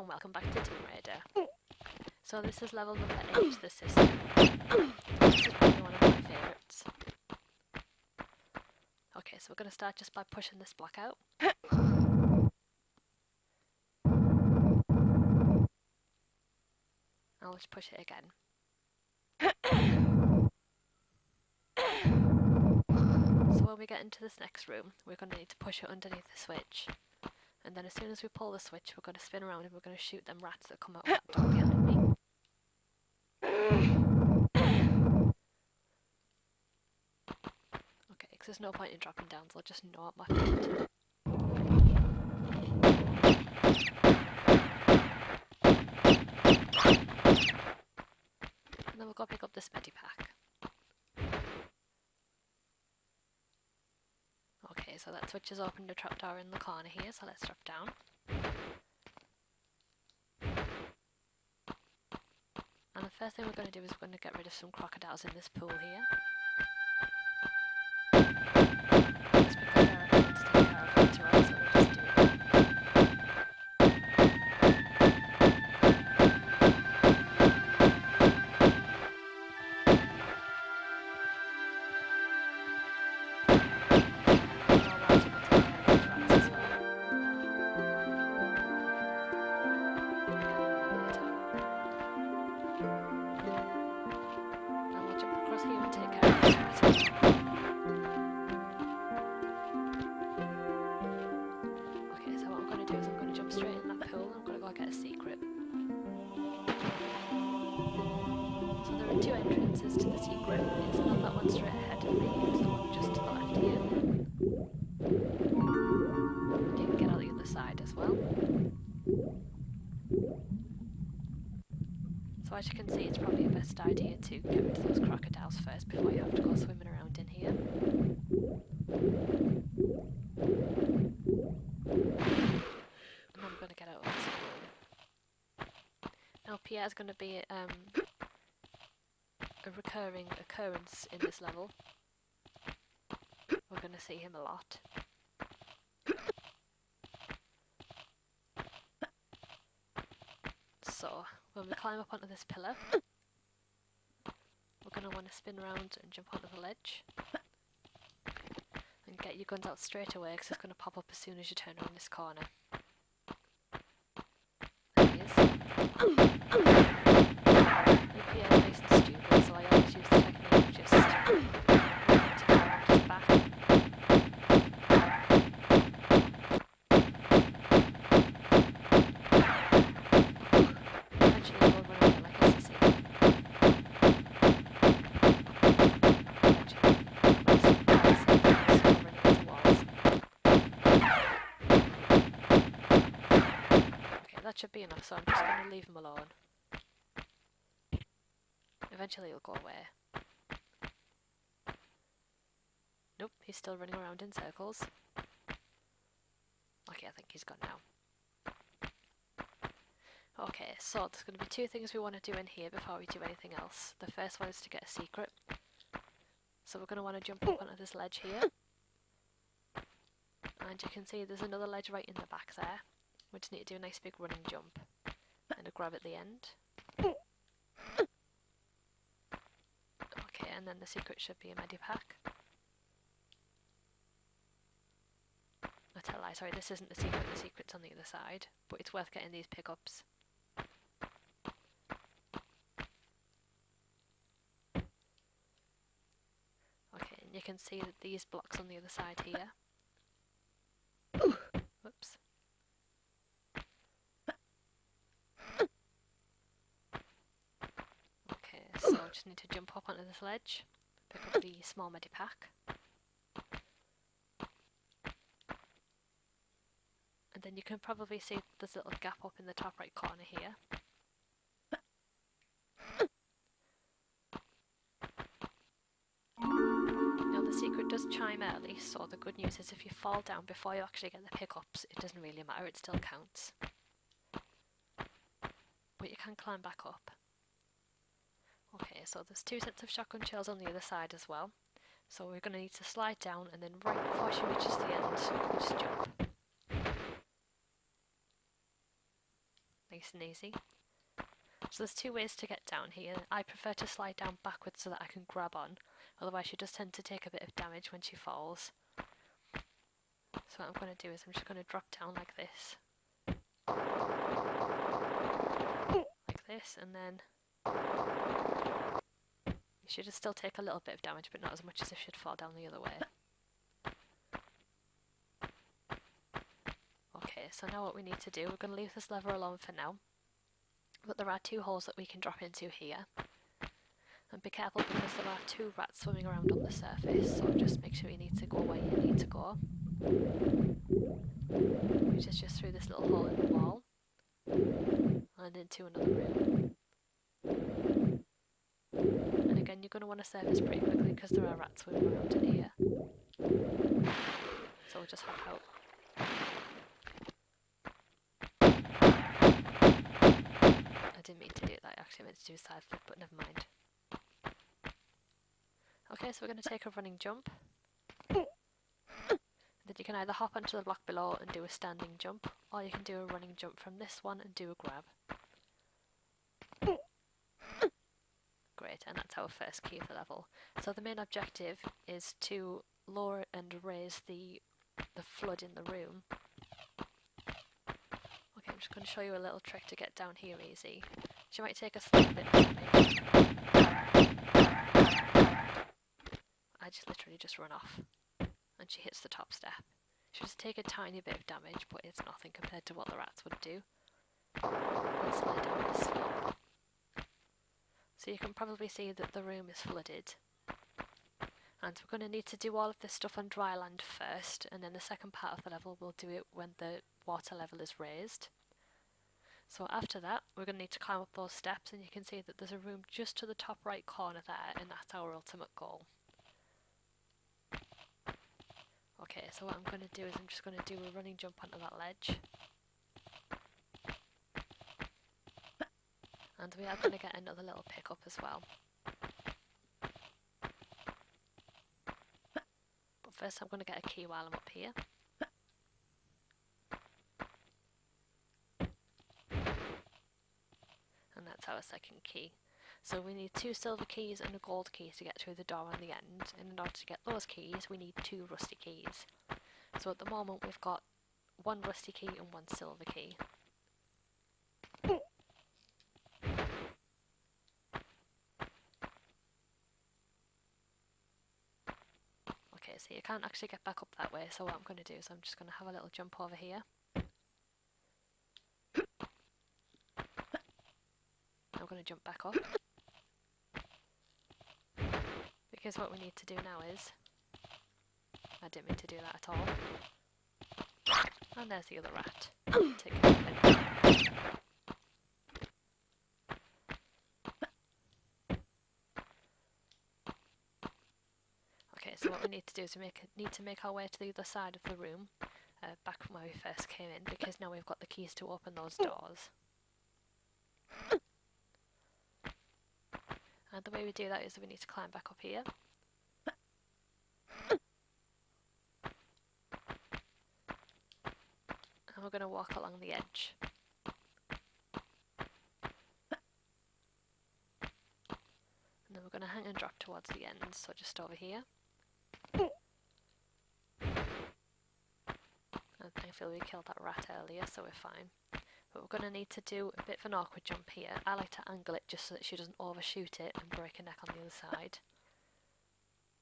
and welcome back to Tomb Raider. So this is level number 8, the Cistern. This is probably one of my favourites. Okay, so we're going to start just by pushing this block out. I'll just push it again. So when we get into this next room, we're going to need to push it underneath the switch. And then as soon as we pull the switch, we're going to spin around and we're going to shoot them rats that come out of that door behind me. Okay, because there's no point in dropping down, so I'll just gnaw at my feet. And then we'll go pick up this medipack. Okay, so that switch has opened a trapdoor in the corner here, so let's drop down. And the first thing we're going to do is we're going to get rid of some crocodiles in this pool here. Just because they're okay to take care of later on, so we'll just do it. Two entrances to the secret. It's not that one straight ahead of me, it's the one just to the left here. And you can get out the other side as well. So as you can see, it's probably a best idea to get rid of those crocodiles first before you have to go swimming around in here. And I'm going to get out of this room. Now Pierre's going to be a recurring occurrence in this level. We're going to see him a lot. So, when we climb up onto this pillar, we're going to want to spin around and jump onto the ledge. And get your guns out straight away, because it's going to pop up as soon as you turn around this corner. There he is. Pierre's nice and stupid, so I always use the technique of just running to go around his back. Eventually we'll run away like a sissy. Eventually, once we'll running into walls. Okay, that should be enough, so I'm just going to leave him alone. Eventually it'll go away. Nope, he's still running around in circles. Okay, I think he's gone now. Okay, so there's going to be two things we want to do in here before we do anything else. The first one is to get a secret. So we're going to want to jump up onto this ledge here. And you can see there's another ledge right in the back there. We just need to do a nice big running jump. And a grab at the end. And then the secret should be a medipack. I tell a lie, sorry, this isn't the secret's on the other side, but it's worth getting these pickups. Okay, and you can see that these blocks on the other side here. Whoops. So just need to jump up onto this ledge, pick up the small medipack, and then you can probably see there's a little gap up in the top right corner here. Now the secret does chime early, so the good news is if you fall down before you actually get the pickups, it doesn't really matter, it still counts. But you can climb back up. Okay, so there's two sets of shotgun shells on the other side as well. So we're going to need to slide down and then right before she reaches the end, just jump. nice and easy. So there's two ways to get down here. I prefer to slide down backwards so that I can grab on, otherwise she does tend to take a bit of damage when she falls. So what I'm going to do is I'm just going to drop down like this. Like this, and then you should still take a little bit of damage, but not as much as if she'd fall down the other way. Okay, so now what we need to do, we're going to leave this lever alone for now. But there are two holes that we can drop into here. And be careful because there are two rats swimming around on the surface, so just make sure you need to go where you need to go. Which is just through this little hole in the wall. And into another room. And again, you're going to want to surface pretty quickly because there are rats swimming around in here. So we'll just hop out. I didn't mean to do that, I actually meant to do a side flip, but never mind. Okay, so we're going to take a running jump. Then you can either hop onto the block below and do a standing jump, or you can do a running jump from this one and do a grab. Great, and that's our first key of the level. So the main objective is to lower and raise the flood in the room. Okay, I'm just going to show you a little trick to get down here easy. She might take a slight bit of damage. I just literally just run off, and she hits the top step. She'll just take a tiny bit of damage, but it's nothing compared to what the rats would do. Let's slide down this slope. So you can probably see that the room is flooded. And we're going to need to do all of this stuff on dry land first, and then the second part of the level we'll do it when the water level is raised. So after that, we're going to need to climb up those steps, and you can see that there's a room just to the top right corner there, and that's our ultimate goal. Okay, so what I'm going to do is I'm just going to do a running jump onto that ledge. And we are going to get another little pickup as well. But first I'm going to get a key while I'm up here. And that's our second key. So we need 2 silver keys and a gold key to get through the door on the end, and in order to get those keys we need 2 rusty keys. So at the moment we've got 1 rusty key and 1 silver key. Okay, so you can't actually get back up that way, so what I'm going to do is I'm just going to have a little jump over here. I'm going to jump back up. Because what we need to do now is, I didn't mean to do that at all, and there's the other rat. Take care of him. Okay, so what we need to do is we need to make our way to the other side of the room, back from where we first came in, because now we've got the keys to open those doors. And the way we do that is that we need to climb back up here. And we're going to walk along the edge. And then we're going to hang and drop towards the end, so just over here. And thankfully we killed that rat earlier, so we're fine. But we're going to need to do a bit of an awkward jump here. I like to angle it just so that she doesn't overshoot it and break her neck on the other side.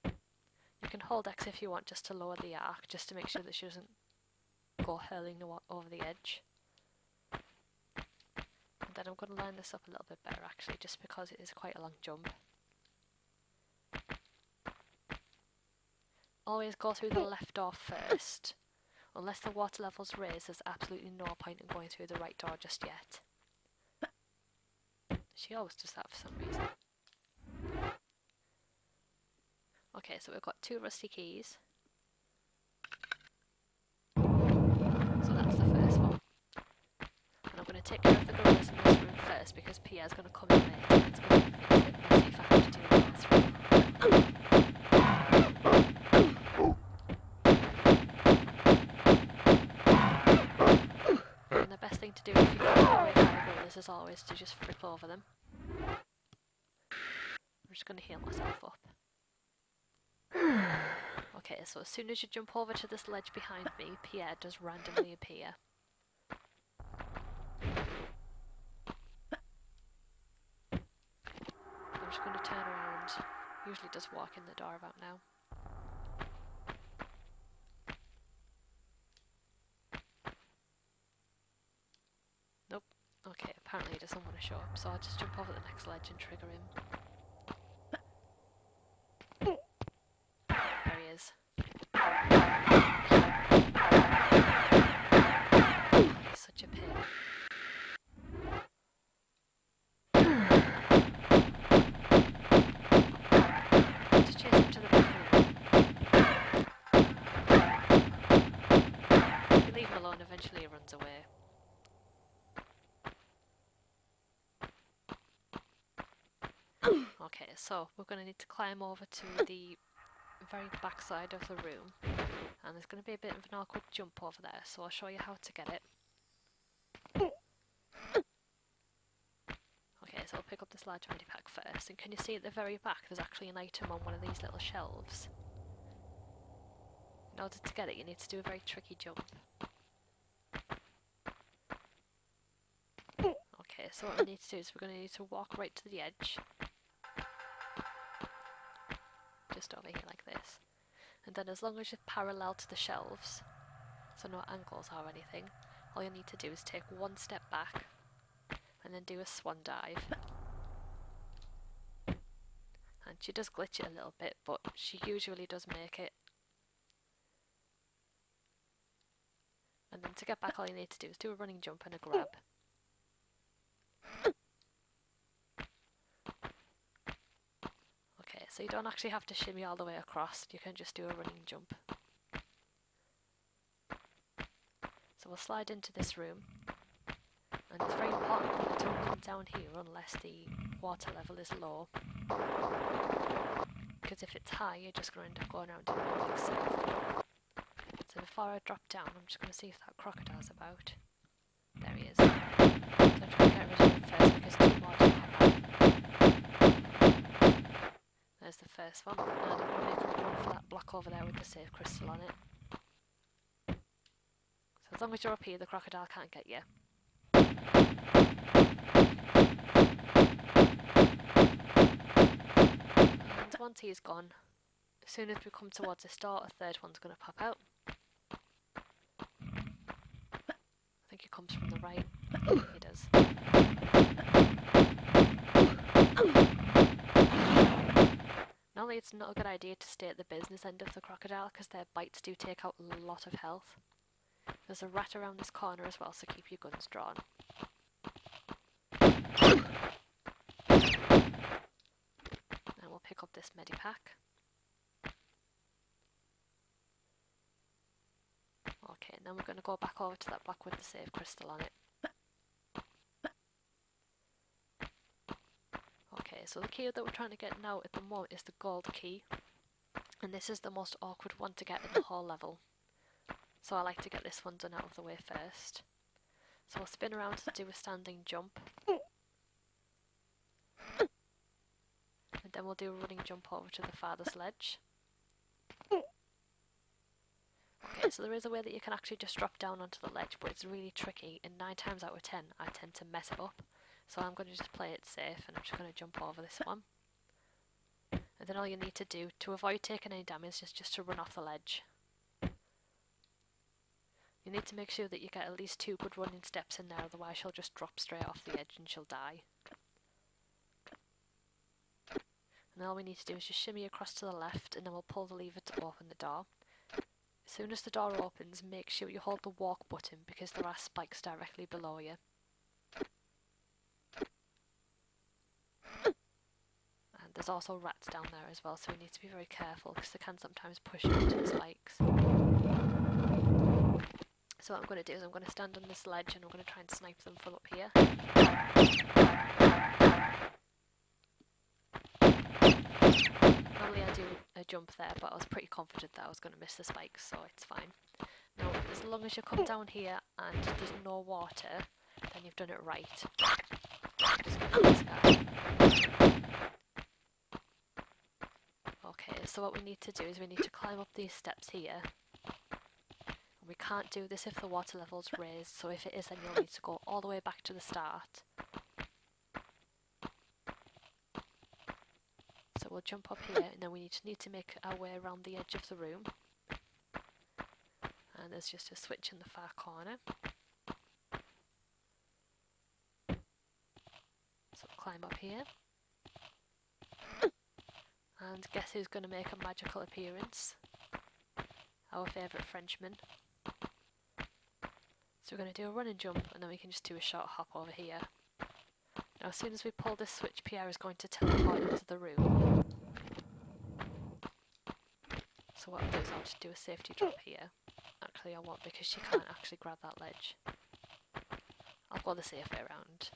You can hold X if you want, just to lower the arc, just to make sure that she doesn't go hurling over the edge. And then I'm going to line this up a little bit better actually, just because it is quite a long jump. Always go through the left door first. Unless the water level's raised, there's absolutely no point in going through the right door just yet. She always does that for some reason. Okay, so we've got 2 rusty keys. So that's the first one. And I'm going to take care of the gorillas in this room first, because Pierre's going to come in later and it's going to be a bit messy if I have to do the last room. And the best thing to do if you can't get away from the always, to just flip over them. I'm just going to heal myself up. Okay, so as soon as you jump over to this ledge behind me, Pierre does randomly appear. I'm just going to turn around. Usually does walk in the door about now. Nope. Okay, apparently he doesn't want to show up, so I'll just jump over the next ledge and trigger him. There he is. He's such a pain. Just chase him to the back of the room. If you leave him alone, eventually he runs away. Okay, so we're going to need to climb over to the very back side of the room, and there's going to be a bit of an awkward jump over there, so I'll show you how to get it. Okay, so I'll pick up this large medipack first, and can you see at the very back there's actually an item on one of these little shelves? In order to get it, you need to do a very tricky jump. Okay, so what we need to do is we're going to need to walk right to the edge. Just over here like this. And then as long as you're parallel to the shelves, so no angles or anything, all you need to do is take one step back and then do a swan dive. And she does glitch it a little bit, but she usually does make it. And then to get back, all you need to do is do a running jump and a grab. Okay, so you don't actually have to shimmy all the way across, you can just do a running jump. So we'll slide into this room, and it's very important that you don't come down here unless the water level is low, because if it's high you're just going to end up going around in one big circle. So before I drop down, I'm just going to see if that crocodile's about. There he is. So I'm trying to get rid of him first because two more don't pop out. There's the first one, and I'm going to make a run for that block over there with the save crystal on it. So as long as you're up here, the crocodile can't get you. And once he's gone, as soon as we come towards this door, a third one's going to pop out. I think he comes from the right. He does. Normally it's not a good idea to stay at the business end of the crocodile because their bites do take out a lot of health. There's a rat around this corner as well, so keep your guns drawn. And we'll pick up this medipack. Okay, and then we're going to go back over to that block with the save crystal on it. Okay, so the key that we're trying to get now at the moment is the gold key. And this is the most awkward one to get in the whole level. So I like to get this one done out of the way first. So we'll spin around to do a standing jump. And then we'll do a running jump over to the farthest ledge. Okay, so there is a way that you can actually just drop down onto the ledge, but it's really tricky, and 9 times out of 10 I tend to mess it up. So I'm going to just play it safe, and I'm just going to jump over this one. And then all you need to do to avoid taking any damage is just to run off the ledge. You need to make sure that you get at least 2 good running steps in there, otherwise she'll just drop straight off the edge and she'll die. And all we need to do is just shimmy across to the left, and then we'll pull the lever to open the door. As soon as the door opens, make sure you hold the walk button because there are spikes directly below you. And there's also rats down there as well, so we need to be very careful because they can sometimes push you into the spikes. So what I'm going to do is I'm going to stand on this ledge and I'm going to try and snipe them from up here. Normally I do a jump there, but I was pretty confident that I was going to miss the spikes, so it's fine. Now, as long as you come down here and there's no water, then then you've done it right. Just give it a scan. Okay, so what we need to do is we need to climb up these steps here. We can't do this if the water level's raised, so if it is then you'll need to go all the way back to the start. So we'll jump up here and then we need to make our way around the edge of the room. And there's just a switch in the far corner. So we'll climb up here. And guess who's going to make a magical appearance? Our favourite Frenchman. So we're going to do a run and jump and then we can just do a short hop over here. Now as soon as we pull this switch, Pierre is going to teleport into the room. So what I'll do is I'll just do a safety drop here. Actually I won't because she can't actually grab that ledge. I'll go the safe way around.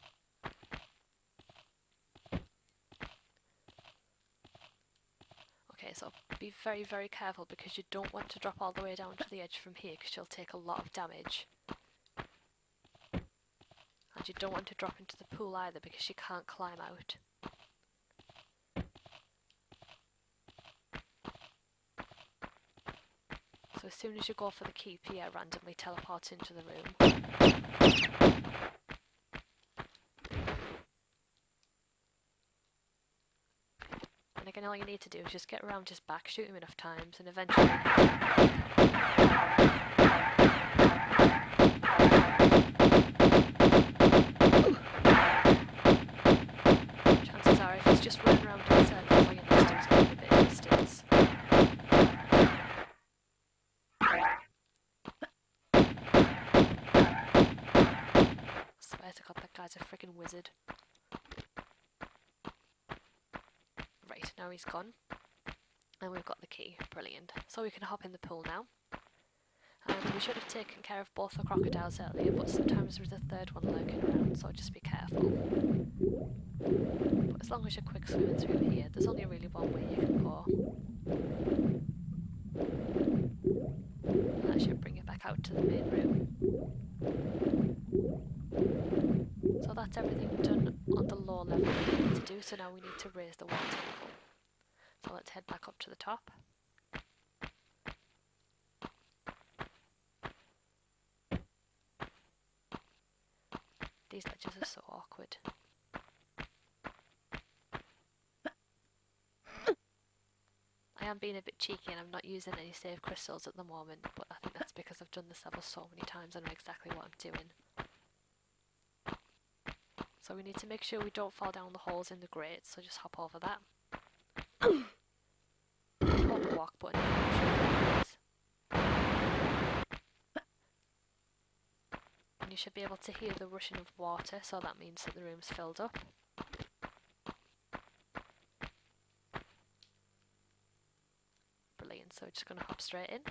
Okay, so be very, very careful because you don't want to drop all the way down to the edge from here because you'll take a lot of damage. And you don't want to drop into the pool either because you can't climb out. So as soon as you go for the key, Pierre randomly teleports into the room. And again, all you need to do is just get around his back, shoot him enough times, and eventually... chances are, if he's just running around in circles, all you need to do is keep a bit of distance. I swear to God, that guy's a freaking wizard. Right, now he's gone. And we've got the key. Brilliant. So we can hop in the pool now. And we should have taken care of both the crocodiles earlier, but sometimes there's a third one lurking around, so just be careful. But as long as you're quick swimming through here, there's only really one way you can go. And that should bring it back out to the main room. So that's everything done on the low level that we need to do, so now we need to raise the water level. So let's head back up to the top. These ledges are so awkward. I am being a bit cheeky and I'm not using any save crystals at the moment, but I think that's because I've done this level so many times and know exactly what I'm doing. So we need to make sure we don't fall down the holes in the grate, so just hop over that. Hold the walk button if you're not sure what it is. And you should be able to hear the rushing of water, so that means that the room's filled up. Brilliant, so we're just going to hop straight in.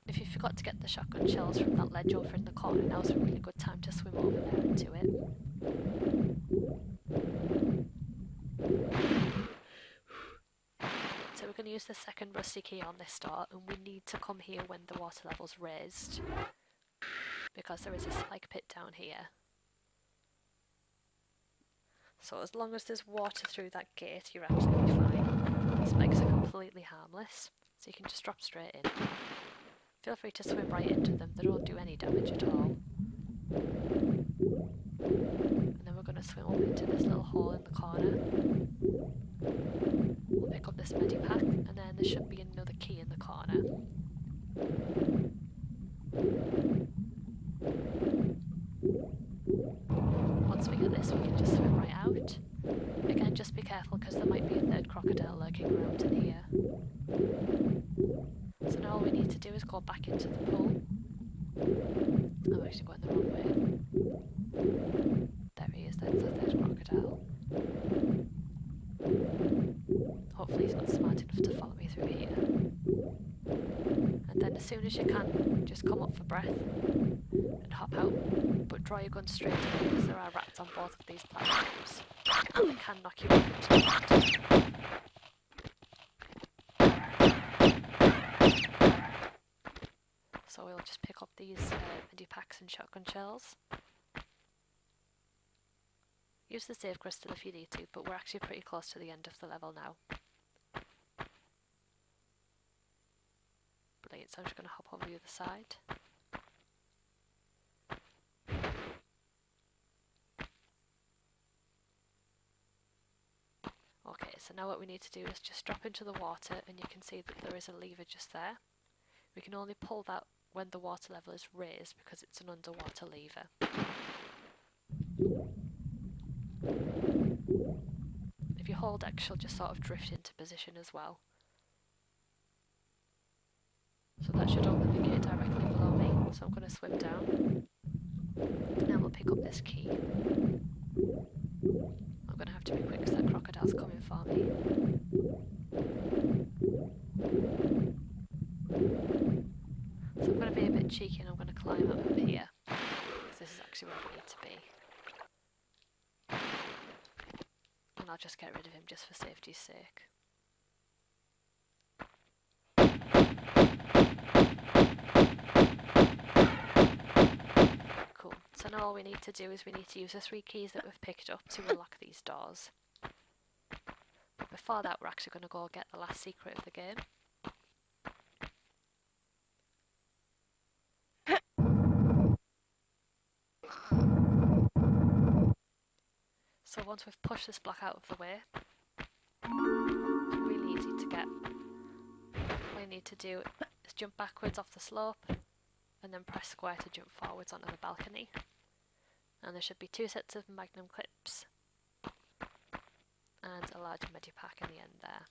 If you forgot to get the shotgun shells from that ledge over in the corner, now's a really good time to swim over there into it. So we're going to use the second rusty key on this door, and we need to come here when the water level's raised, because there is a spike pit down here. So as long as there's water through that gate, you're absolutely fine. The spikes are completely harmless, so you can just drop straight in. Feel free to swim right into them, they don't do any damage at all. And then we're going to swim up into this little hole in the corner. We'll pick up this medipack, and then there should be another key in the corner. Once we get this, we can just swim right out. Again, just be careful because there might be a third crocodile lurking around in here. So now all we need to do is go back into the pool. I'm actually going the wrong way. There he is, that's the third crocodile. Hopefully he's not smart enough to follow me through here. And then as soon as you can, just come up for breath and hop out. But draw your gun straight away because there are rats on both of these platforms. And they can knock you off into the water. So so we'll just pick up these medipacks and shotgun shells. Use the save crystal if you need to, but we're actually pretty close to the end of the level now. Brilliant, so I'm just going to hop over the other side. Okay, so now what we need to do is just drop into the water, and you can see that there is a lever just there. We can only pull that when the water level is raised because it's an underwater lever. If you hold X, she'll just sort of drift into position as well. So that should open the gate directly below me, so I'm going to swim down. Now we'll pick up this key. I'm going to have to be quick because that crocodile's coming for me. So I'm going to be a bit cheeky and I'm going to climb up here, because this is actually where we need to be. And I'll just get rid of him just for safety's sake. Cool, so now all we need to do is we need to use the 3 keys that we've picked up to unlock these doors. But before that, we're actually going to go get the last secret of the game. So once we've pushed this block out of the way, it's really easy to get. All you need to do is jump backwards off the slope and then press square to jump forwards onto the balcony. And there should be 2 sets of magnum clips and a large medipack in the end there.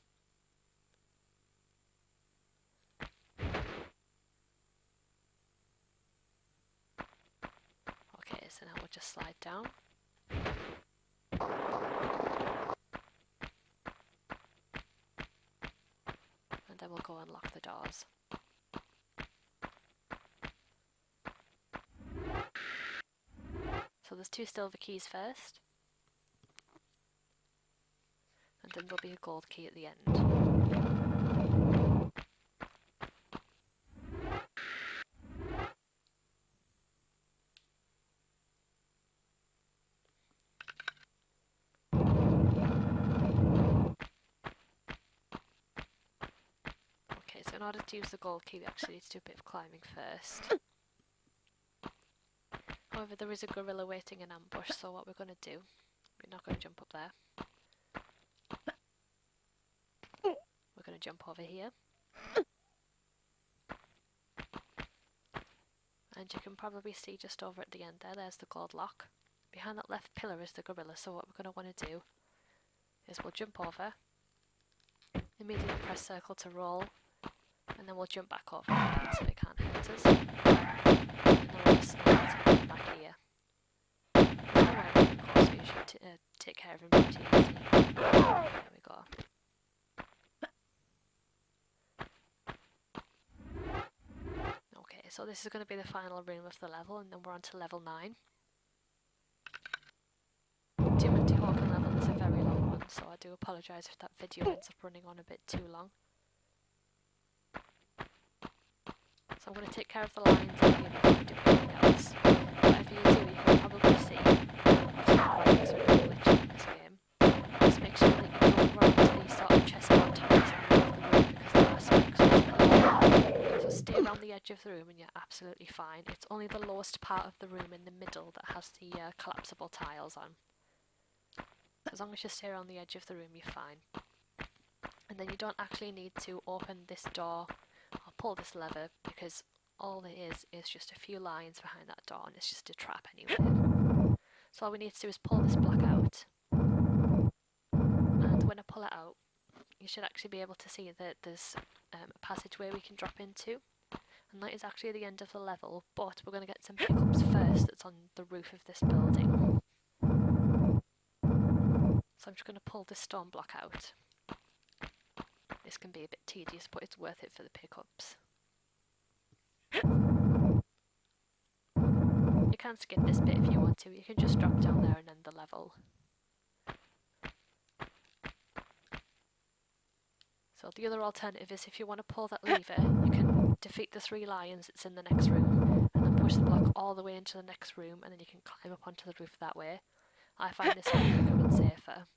Okay, so now we'll just slide down. And then we'll go unlock the doors. So there's 2 silver keys first, and then there'll be a gold key at the end. Okay, so in order to use the gold key we actually need to do a bit of climbing first. However, there is a gorilla waiting in ambush, so what we're going to do, we're not going to jump up there. We're going to jump over here. And you can probably see just over at the end there, there's the gold lock. Behind that left pillar is the gorilla, so what we're going to want to do is we'll jump over, immediately press circle to roll, and then we'll jump back over again so it can't hurt us. And then we'll just snap it and back here. There's nowhere we can go, so you should take care of him pretty easy. There we go. Okay, so this is going to be the final room of the level, and then we're on to level 9. Timothy Hawking level is a very long one, so I do apologise if that video ends up running on a bit too long. So I'm going to take care of the lines in here before I do anything else. Whatever you do, you can probably see, obviously the graphics are a bit glitchy in this game. Just make sure that you don't run into these sort of chessboard tiles in the middle of the room because there are spikes on the level. So stay around the edge of the room and you're absolutely fine. It's only the lowest part of the room in the middle that has the collapsible tiles on. As long as you stay around the edge of the room, you're fine. And then you don't actually need to open this door or pull this lever, because all it is just a few lines behind that door, and it's just a trap anyway. So all we need to do is pull this block out, and when I pull it out, you should actually be able to see that there's a passageway we can drop into, and that is actually the end of the level, but we're going to get some pickups first that's on the roof of this building. So I'm just going to pull this stone block out. This can be a bit tedious, but it's worth it for the pickups. You can skip this bit if you want to, you can just drop down there and end the level. So the other alternative is if you want to pull that lever, you can defeat the 3 lions that's in the next room, and then push the block all the way into the next room, and then you can climb up onto the roof that way. I find this way quicker and safer.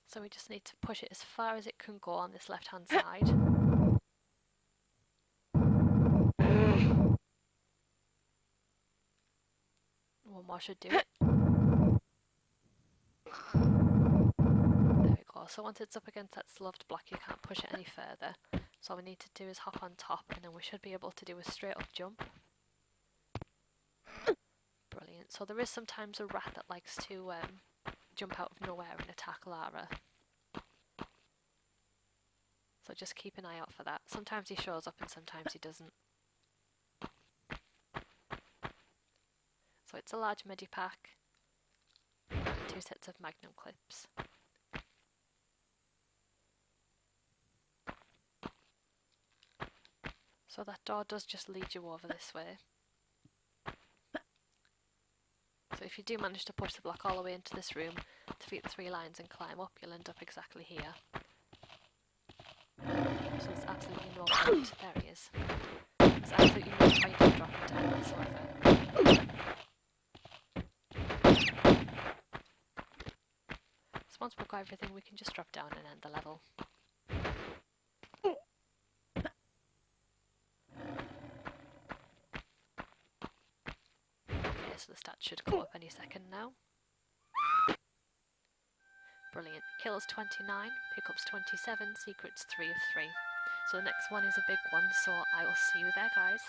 So we just need to push it as far as it can go on this left hand side. One more should do it. There we go. So once it's up against that sloved block, you can't push it any further. So all we need to do is hop on top, and then we should be able to do a straight up jump. Brilliant. So there is sometimes a rat that likes to jump out of nowhere and attack Lara. So just keep an eye out for that. Sometimes he shows up and sometimes he doesn't. So it's a large medipack and 2 sets of magnum clips. So that door does just lead you over this way. So if you do manage to push the block all the way into this room, defeat the 3 lions and climb up, you'll end up exactly here. So there's absolutely no point. There he is. There's absolutely no point in dropping down whatsoever. So once we've got everything, we can just drop down and end the level. Okay, so the stats should go up any second now. Brilliant. Kills 29, pickups 27, secrets 3 of 3. So the next one is a big one, so I will see you there, guys.